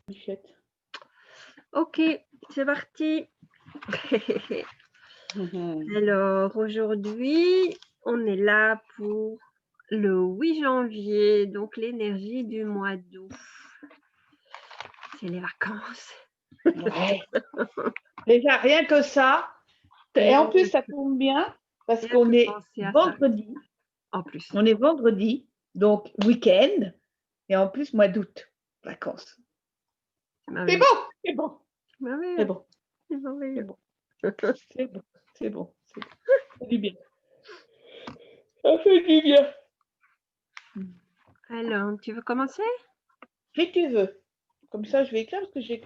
Bichette. Ok, c'est parti. Alors, aujourd'hui, on est là pour le 8 janvier, donc l'énergie du mois d'août. C'est les vacances. Ouais. Déjà, rien que ça. Et en plus, ça tombe bien parce Rien qu'on que est penser à ça. vendredi. En plus. On est vendredi, donc week-end. Et en plus, mois d'août, vacances. C'est C'est merveilleux. bon, c'est bon, C'est merveilleux. c'est bon, C'est c'est merveilleux. bon, c'est bon, c'est bon. Ça fait du bien. Ça fait du bien. Alors, tu veux commencer? Si tu veux. Comme ça, je vais écrire parce que j'ai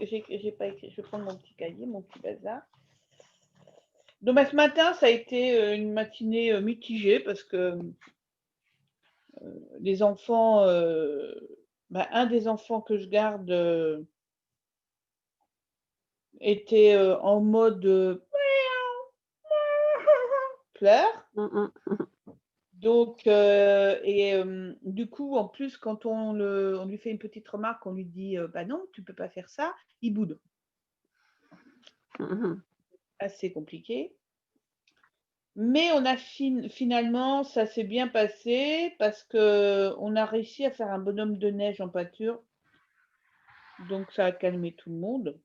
pas écrit. Je vais prendre mon petit cahier, mon petit bazar. Donc, ce matin, ça a été une matinée mitigée parce que les enfants, un des enfants que je garde était en mode pleure. Donc, du coup, en plus, quand on lui fait une petite remarque, on lui dit bah non, tu peux pas faire ça, il boude. Assez compliqué. Mais on a finalement, ça s'est bien passé parce que on a réussi à faire un bonhomme de neige en pâture. Donc, ça a calmé tout le monde.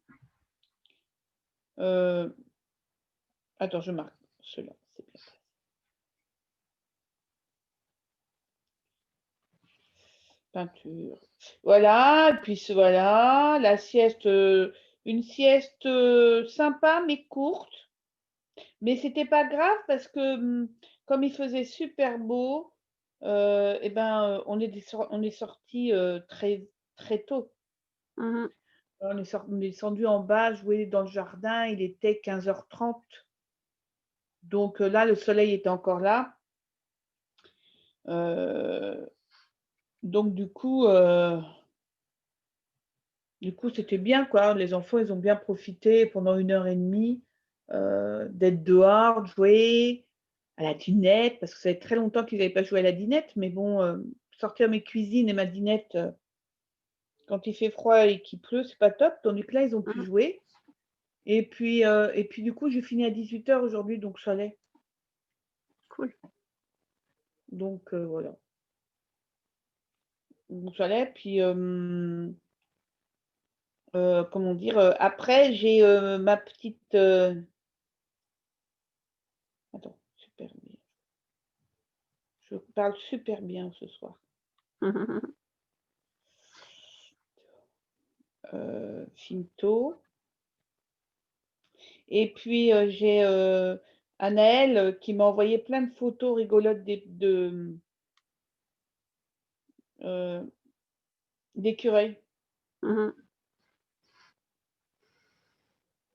Attends, je marque cela. C'est bien passé. Peinture. Voilà, et puis voilà, la sieste, une sieste sympa mais courte. Mais c'était pas grave parce que comme il faisait super beau, on est sorti très, très tôt. On est descendu en bas, jouer dans le jardin, il était 15h30. Donc là, le soleil était encore là. Donc du coup, c'était bien, quoi. Les enfants, ils ont bien profité pendant 1h30 d'être dehors, de jouer à la dinette, parce que ça fait très longtemps qu'ils n'avaient pas joué à la dinette. Mais bon, sortir mes cuisines et ma dinette quand il fait froid et qu'il pleut, c'est pas top. Tandis que là, ils ont pu jouer. Et puis du coup, j'ai fini à 18h aujourd'hui, donc ça allait. Cool. Donc voilà. Donc ça allait. Puis comment dire, après, j'ai ma petite. Attends, super bien. Je parle super bien ce soir. Finto. Et puis j'ai Anaëlle qui m'a envoyé plein de photos rigolotes d'écureuils.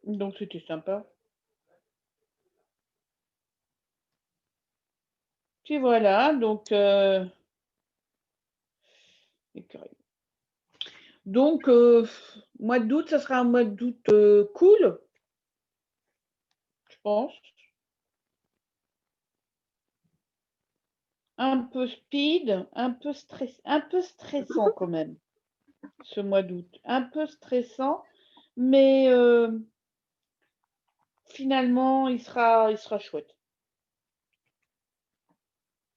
Donc c'était sympa. Puis voilà, donc écureuils. Donc mois d'août, ça sera un mois d'août cool, je pense. Un peu speed, un peu stressant quand même, ce mois d'août. Un peu stressant, mais finalement, il sera chouette.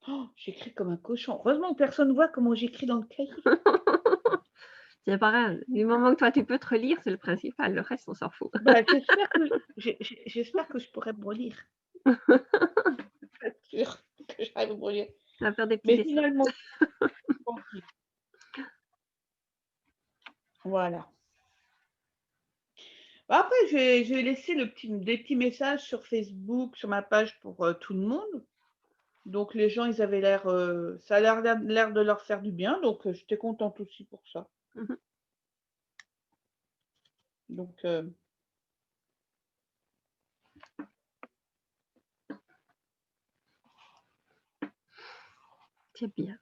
Oh, j'écris comme un cochon. Heureusement que personne ne voit comment j'écris dans le cahier. C'est pas grave. Du moment que toi, tu peux te relire, c'est le principal. Le reste, on s'en fout. Bah, j'espère que je pourrais me relire. Pas sûr que j'arrive à me relire. Tu vas faire des petits Mais dessins. finalement, tranquille. Voilà. Après, j'ai laissé des petits messages sur Facebook, sur ma page pour tout le monde. Donc les gens, ils avaient l'air, ça a l'air de leur faire du bien, donc j'étais contente aussi pour ça. Donc C'est bien.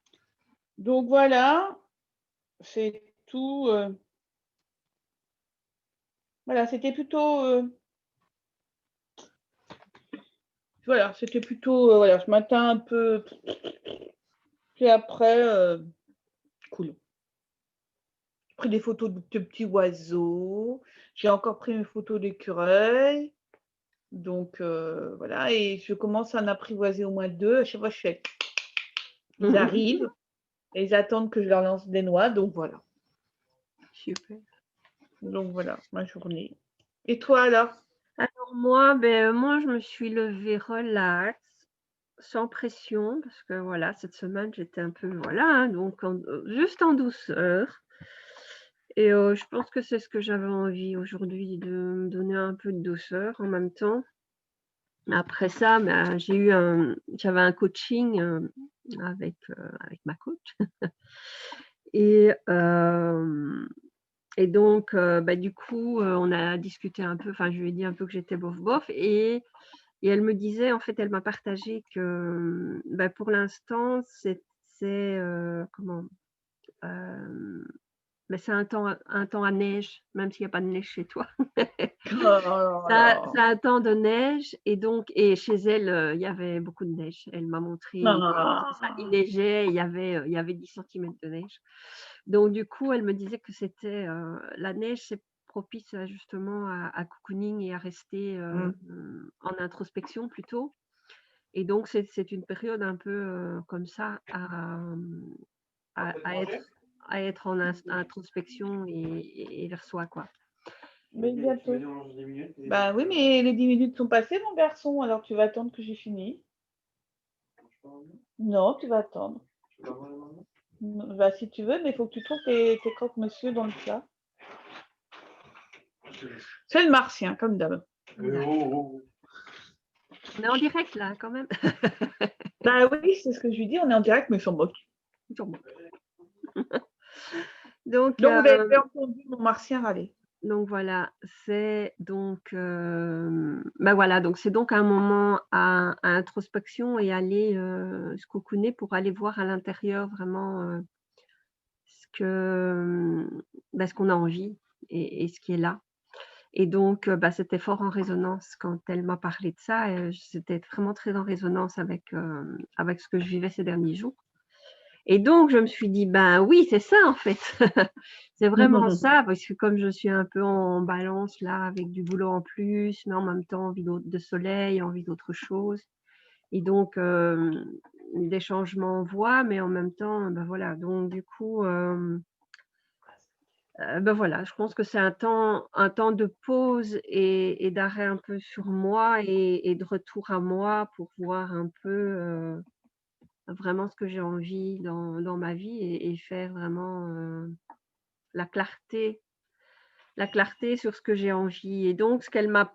donc voilà, c'est tout. Voilà, c'était plutôt voilà, c'était plutôt voilà, ce matin un peu, puis après cool. pris des photos de petits oiseaux, j'ai encore pris une photo d'écureuil, donc voilà et je commence à en apprivoiser au moins 2. À chaque fois, je fais ils arrivent et ils attendent que je leur lance des noix, Super. donc voilà ma journée. Et toi alors? Alors moi, je me suis levée relax, sans pression, parce que voilà, cette semaine, j'étais un peu voilà, hein, donc juste en douceur et je pense que c'est ce que j'avais envie aujourd'hui, de me donner un peu de douceur en même temps. Après ça, j'avais un coaching, avec ma coach et hem et donc du coup, on a discuté un peu, enfin, je lui ai dit un peu que j'étais bof bof et elle me disait, en fait, elle m'a partagé que, pour l'instant, comment? Hem, c'est un temps à neige, même s'il y a pas de neige chez toi. Oh là C'est là. un temps de neige et chez elle, il y avait beaucoup de neige. Elle m'a montré, c'est ça, il Ah! neigeait, il y avait 10 centimètres de neige. Donc du coup, elle me disait que la neige, c'est propice à justement à cocooning et à rester, Mmh. en introspection plutôt et donc c'est une période un peu, comme ça à être en introspection et vers soi, quoi. Mais bientôt. Bah oui, mais les 10 minutes sont passées, mon garçon, alors tu vas attendre que j'ai fini. Non, tu vas attendre. Bah si tu veux, mais il faut que tu trouves tes croque-monsieur dans le plat. C'est le martien, comme d'hab. D'accord. On est en direct là, quand même. Bah oui, c'est ce que je lui dis, on est en direct, mais il s'en moque. Sur moi. Donc, Donc vous avez bien entendu mon martien râler. voilà, voilà, donc c'est donc un moment à introspection et aller, se cocooner pour aller voir à l'intérieur vraiment, ce que, ce qu'on a envie et ce qui est là. Et donc, c'était fort en résonance quand elle m'a parlé de ça, c'était vraiment très en résonance avec ce que je vivais ces derniers jours. Et donc je me suis dit: «Ben oui, c'est ça en fait». C'est vraiment ça, parce que comme je suis un peu en balance là, avec du boulot en plus, mais en même temps envie de soleil, envie d'autre chose et donc des changements en voie, mais en même temps, voilà, donc du coup, voilà, je pense que c'est un temps de pause et d'arrêt un peu sur moi et de retour à moi pour voir un peu, vraiment ce que j'ai envie dans ma vie et faire vraiment, la clarté sur ce que j'ai envie et donc ce qu'elle m'a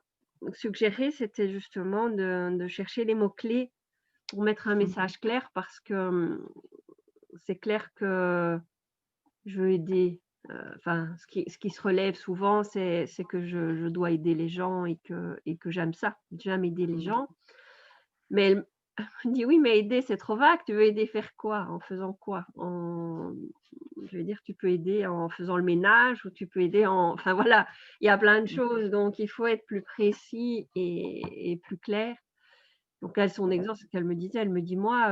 suggéré, c'était justement de chercher les mots clés pour mettre un message clair parce que, c'est clair que je veux aider, enfin ce qui se relève souvent, c'est que je dois aider les gens et que j'aime ça. J'aime aider les gens, mais elle me dit: «Oui, mais aider, c'est trop vague. Tu veux aider faire quoi? En faisant quoi? Je veux dire, tu peux aider en faisant le ménage ou tu peux aider en» enfin voilà, il y a plein de choses, donc il faut être plus précis et plus clair. Donc elle, son exemple, c'est ce qu'elle me disait, elle me dit: «Moi»,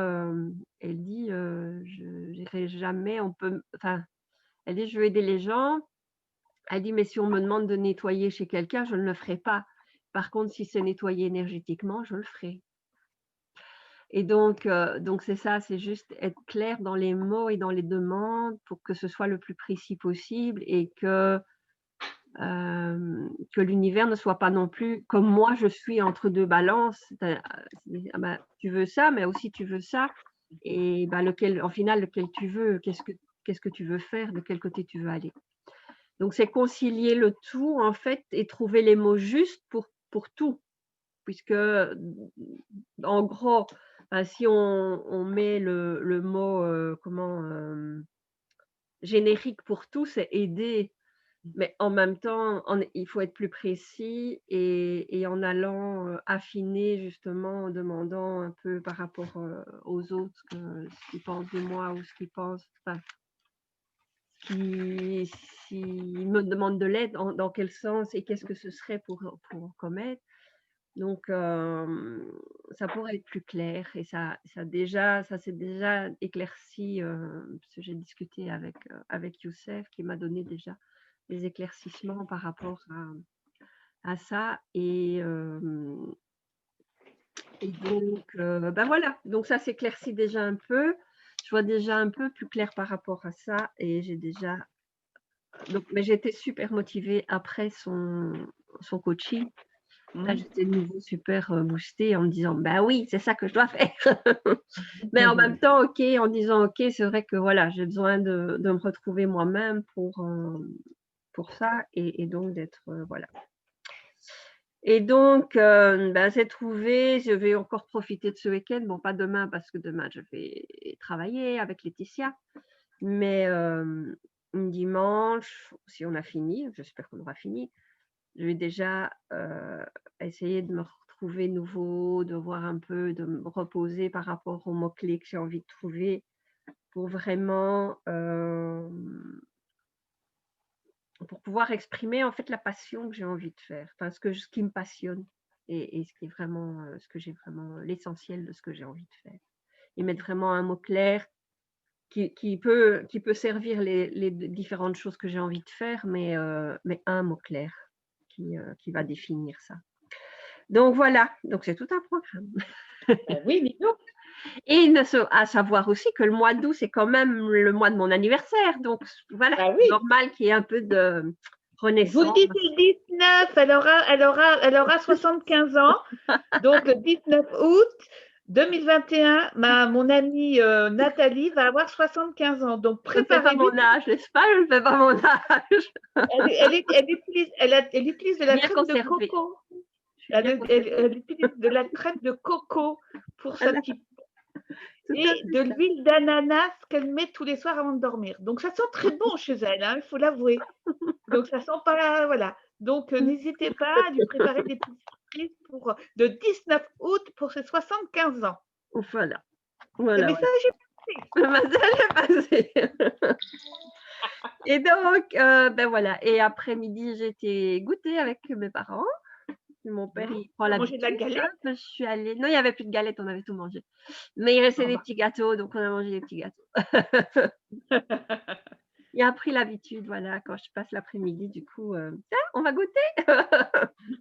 elle dit, «Je j'irai jamais on peut enfin», elle dit: «Je veux aider les gens». Elle dit: «Mais si on me demande de nettoyer chez quelqu'un, je ne le ferai pas. Par contre, si c'est nettoyer énergétiquement, je le ferai». Et donc c'est ça, c'est juste être clair dans les mots et dans les demandes pour que ce soit le plus précis possible et que l'univers ne soit pas non plus comme moi je suis entre 2 balances. «Ah bah, tu veux ça, mais aussi tu veux ça et lequel en final, lequel tu veux? Qu'est-ce que tu veux faire? De quel côté tu veux aller?» Donc c'est concilier le tout en fait et trouver les mots justes pour tout. Puisque, en gros, si on met le mot, générique pour tout, c'est aider, mais en même temps, il faut être plus précis et en allant, affiner justement, en demandant un peu par rapport, aux autres ce qu'ils pensent de moi ou ce qu'ils pensent enfin, s'ils me demandent de l'aide, dans quel sens et qu'est-ce que ce serait pour comme aide. Donc, ça pourrait être plus clair et ça s'est déjà éclairci, parce que j'ai discuté avec Youssef qui m'a donné déjà des éclaircissements par rapport à ça et donc, bah, voilà, donc ça s'éclaircit déjà un peu. Je vois déjà un peu plus clair par rapport à ça et j'ai déjà donc mais j'étais super motivée après son coaching. Là, Mmh. j'étais de nouveau super, boostée en me disant: «Bah oui, c'est ça que je dois faire». Mais en même temps, OK, en disant: «OK, c'est vrai que voilà, j'ai besoin de me retrouver moi-même pour ça» et donc d'être, voilà. Et donc, bah, c'est trouvé, je vais encore profiter de ce week-end. Bon, pas demain parce que demain je vais travailler avec Laetitia, mais dimanche, si on a fini, j'espère qu'on aura fini, je vais déjà, essayer de me retrouver nouveau, de voir un peu, de me reposer par rapport aux mots-clés que j'ai envie de trouver pour vraiment, pour pouvoir exprimer en fait la passion que j'ai envie de faire, enfin ce qui me passionne et ce qui est vraiment, ce que j'ai vraiment l'essentiel de ce que j'ai envie de faire. Et mettre vraiment un mot clair qui peut servir les différentes choses que j'ai envie de faire, mais un mot clair qui va définir ça. Donc voilà, donc c'est tout un programme. Bah oui, dis donc. Et à savoir aussi que le mois d'août, c'est quand même le mois de mon anniversaire, donc voilà, Bah c'est oui. normal qu'il y ait un peu de Vous le renaissance. dites le 19, elle aura 75 ans. Donc, le 19 août 2021, mon amie Nathalie va avoir 75 ans. Donc, Je ne fais pas préparez-lui. mon âge, n'est-ce pas? Je ne fais pas mon âge. Elle utilise de la Bien crème de conservée, coco. je suis bien Elle, elle- conservée. elle utilise de la crème de coco pour sa Voilà, petite tout à et fait de ça. l'huile d'ananas qu'elle met tous les soirs avant de dormir. Donc, ça sent très bon chez elle, hein, il faut l'avouer. Donc, ça sent pas, voilà. Donc, n'hésitez pas à lui préparer des petites surprises pour le 19 août pour ses 75 ans. Voilà, Le voilà, voilà. message est passé. Le message est passé. Et donc, ben voilà. Et après-midi, j'ai été goûter avec mes parents. Mon père, il prend Tu as mangé de la l'habitude, galette? hein, je suis allée non, il y avait plus de galettes, on avait tout mangé. Mais il restait Ah des bah. petits gâteaux, donc on a mangé des petits gâteaux. Il a pris l'habitude, voilà, quand je passe l'après-midi, du coup, «Tiens, on va goûter?»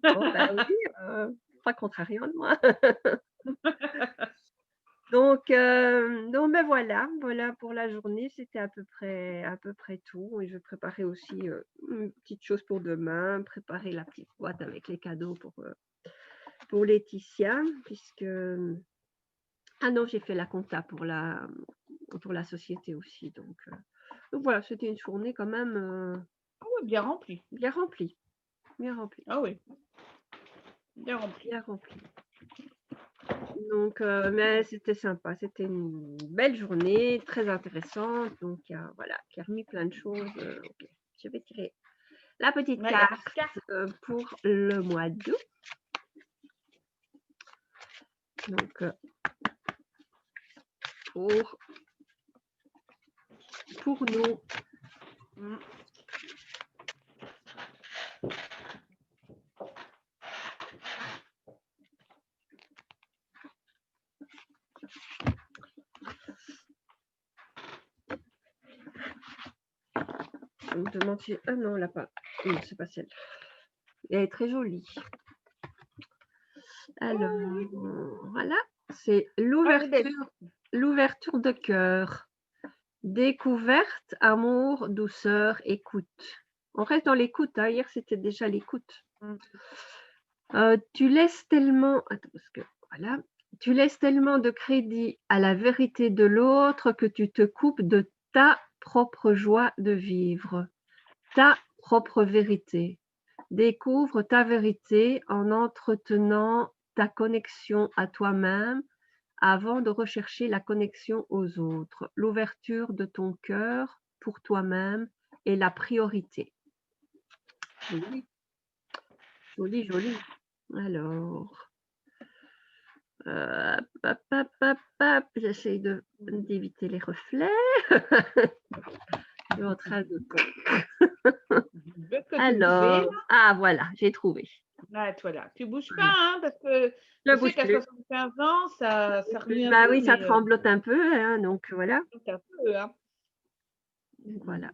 Bon, ben oui, pas contrariant de moi. Donc ben voilà pour la journée, c'était à peu près tout et je préparais aussi, une petite chose pour demain, préparer la petite boîte avec les cadeaux pour Laetitia puisque ah non, j'ai fait la compta pour la société aussi donc voilà, c'était une journée quand même, Ah oui, bien rempli. bien remplie, bien remplie, Ah oui, bien rempli. bien remplie. Donc mais c'était sympa, c'était une belle journée, très intéressante, donc voilà, qui a remis plein de choses, OK. Je vais tirer la petite Ouais, la carte, petite carte. pour le mois d'août. Donc pour nous. Mmh. Je me demande si ah non, là pas. Non, c'est pas celle. Elle est très jolie. Alors, Oh oui. voilà, c'est Ah, elle est belle. l'ouverture de cœur. Découverte, amour, douceur, écoute. On reste dans l'écoute, hein. Hier, c'était déjà l'écoute. Mmh. Tu laisses tellement attends parce que voilà, tu laisses tellement de crédit à la vérité de l'autre que tu te coupes de ta propre joie de vivre, ta propre vérité. Découvre ta vérité en entretenant ta connexion à toi-même avant de rechercher la connexion aux autres. L'ouverture de ton cœur pour toi-même est la priorité. Joli, joli, joli. Alors, hop, hop, hop, hop, j'essaye d'éviter les reflets. Je suis en train de Je peux te trouver alors, là. ah voilà, j'ai trouvé. Ouais, voilà. Tu bouges pas, hein, parce que Je je ne sais bouge qu'à plus. 75 ans, ça remue un Bah peu, oui, ça mais tremblote un peu, hein, donc voilà. tout un peu, hein. Voilà.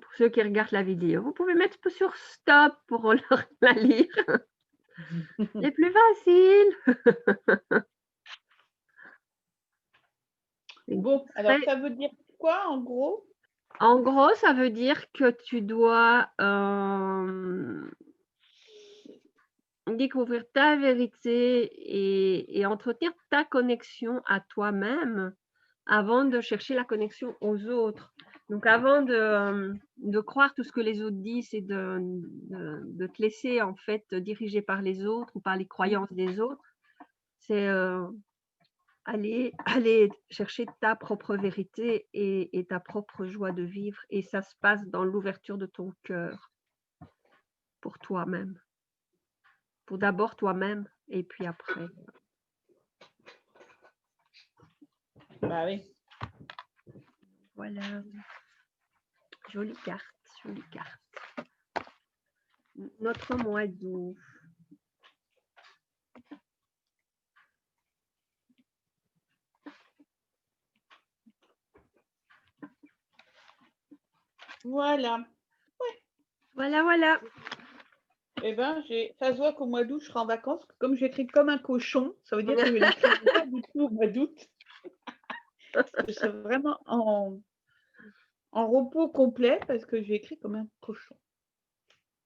Pour ceux qui regardent la vidéo, vous pouvez mettre sur stop pour la lire. C'est plus facile. Bon, alors ça veut dire quoi, en gros? En gros, ça veut dire que tu dois découvrir ta vérité et entretenir ta connexion à toi-même avant de chercher la connexion aux autres. Donc, avant de croire tout ce que les autres disent et de te laisser en fait diriger par les autres ou par les croyances des autres, c'est aller chercher ta propre vérité et ta propre joie de vivre. Et ça se passe dans l'ouverture de ton cœur pour toi-même. Pour d'abord toi-même et puis après. Bah oui. Voilà. Jolie carte, jolie carte. Notre mois d'août. Voilà. Voilà, voilà. Eh ben, ça se voit qu'au mois d'août, je serai en vacances. Comme j'écris comme un cochon, ça veut dire que je n'écris pas du tout au mois d'août. Je serai vraiment en repos complet parce que j'ai écrit comme un cochon.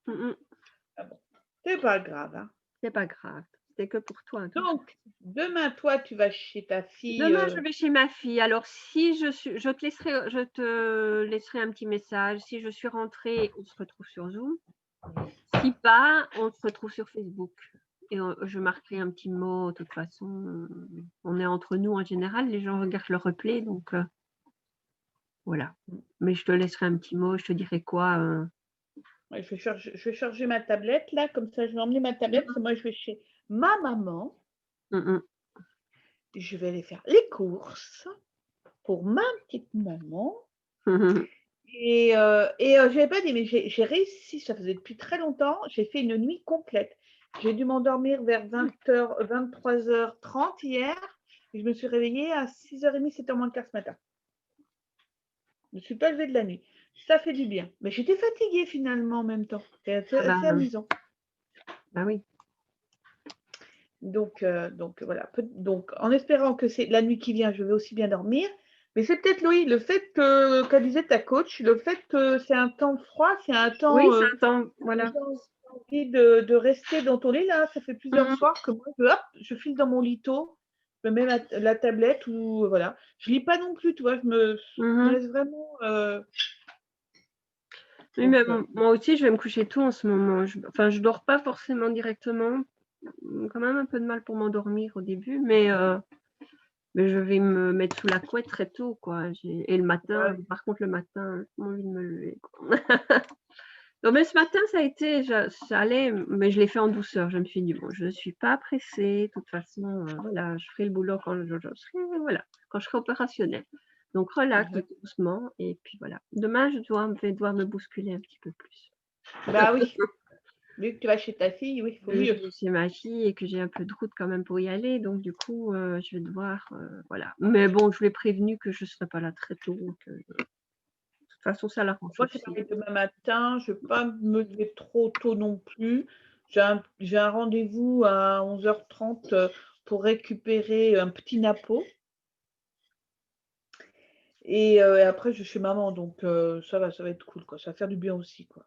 Ah bon. C'est pas grave, hein. C'est pas grave. C'est que pour toi. Donc, demain, toi, tu vas chez ta fille. Demain, je vais chez ma fille. Alors, si je te laisserai un petit message. Si je suis rentrée, on se retrouve sur Zoom. Si pas, on se retrouve sur Facebook. Et je marquerai un petit mot. De toute façon, on est entre nous en général. Les gens regardent le replay, donc voilà. Mais je te laisserai un petit mot. Je te dirai quoi. Ouais, je vais charger ma tablette là, comme ça, je vais emmener ma tablette. Parce que moi, je vais chez ma maman. Je vais aller faire les courses pour ma petite maman. Et je n'avais pas dit, mais j'ai réussi, ça faisait depuis très longtemps, j'ai fait une nuit complète. J'ai dû m'endormir vers 20h, 23h30 hier, et je me suis réveillée à 6h30, 7h moins le quart ce matin. Je ne me suis pas levée de la nuit. Ça fait du bien. Mais j'étais fatiguée finalement en même temps. C'était assez amusant. Ah oui. Donc voilà. Donc, en espérant que c'est la nuit qui vient, je vais aussi bien dormir. Mais c'est peut-être, Louis, le fait que, comme disait ta coach, le fait que c'est un temps froid, c'est un temps. Oui, c'est un temps, voilà. J'ai envie de rester dans ton lit là. Ça fait plusieurs soirs que moi, je file dans mon lito, je me mets la tablette ou voilà. Je lis pas non plus, tu vois. Je me laisse vraiment. Oui, mais moi aussi, je vais me coucher tôt en ce moment. Je dors pas forcément directement. Quand même un peu de mal pour m'endormir au début, mais je vais me mettre sous la couette très tôt, quoi. Et le matin, par contre, le matin, j'ai pas envie de me lever, quoi. Non, mais ce matin, ça allait, mais je l'ai fait en douceur. Je me suis dit, bon, je ne suis pas pressée. De toute façon, voilà, je ferai le boulot quand je serai opérationnelle. Donc, relax, doucement, et puis voilà. Demain, je vais devoir me bousculer un petit peu plus. Bah oui. Vu que tu vas chez ta fille, oui, il faut mieux. Chez ma fille et que j'ai un peu de route quand même pour y aller, donc du coup, je vais devoir, voilà. Mais bon, je l'ai prévenu que je ne serai pas là très tôt, donc de toute façon, ça l'arrange Moi, aussi. c'est demain matin, je ne vais pas me lever trop tôt non plus. J'ai un rendez-vous à 11h30 pour récupérer un petit napo. Et après, je suis chez maman, donc ça va être cool, quoi. Ça va faire du bien aussi, quoi.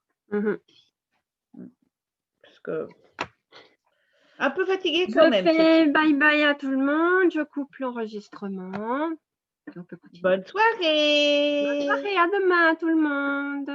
Parce que un peu fatiguée quand même. Je fais bye bye à tout le monde, je coupe l'enregistrement. Bonne soirée. Bonne soirée, à demain tout le monde.